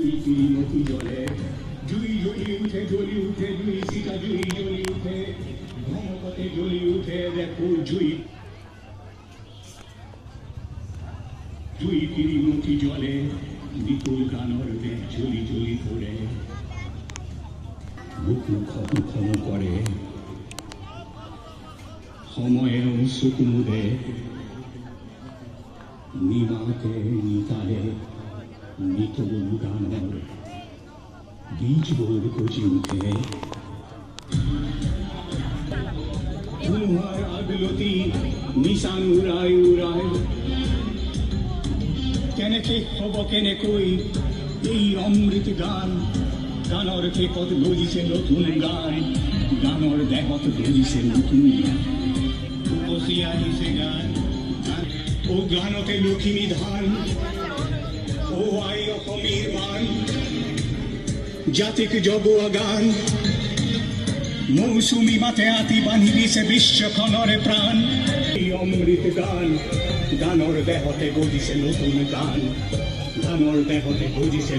মতি জলে জুই জ্বলি উঠে জুই সিটা জুই জ্বলি উঠে ধমকতে জ্বলি উঠে দেখো জুই জুই মতি জলে বিপুল গানর দেখ জ্বলি জ্বলি পড়ে বুকু ক্ষত ক্ষম করে সময়েও সুকুমুদে নিমাকে নিতারে নিতল গানর বীজ বোর কচি উঠে ধুমহার আগলতি নিশান উড়ায় উড়ায় কেনেকে হব কেনে কই এই অমৃত গান গানর খেপত গজিছে নতুন গান গানর দেহত গজিছে নতুন বসিয়া হিসে গান ও গানতে লক্ষ্মী ধান ও আই অসমীর মান জাতিক জগুয়া গান মৌসুমী মাতে আতি বান্ধিছে বিশ্বখনরে প্রাণ এই অমৃত গান গানর দেহতে গজিছে নতুন গান গানর দেহতে গজিছে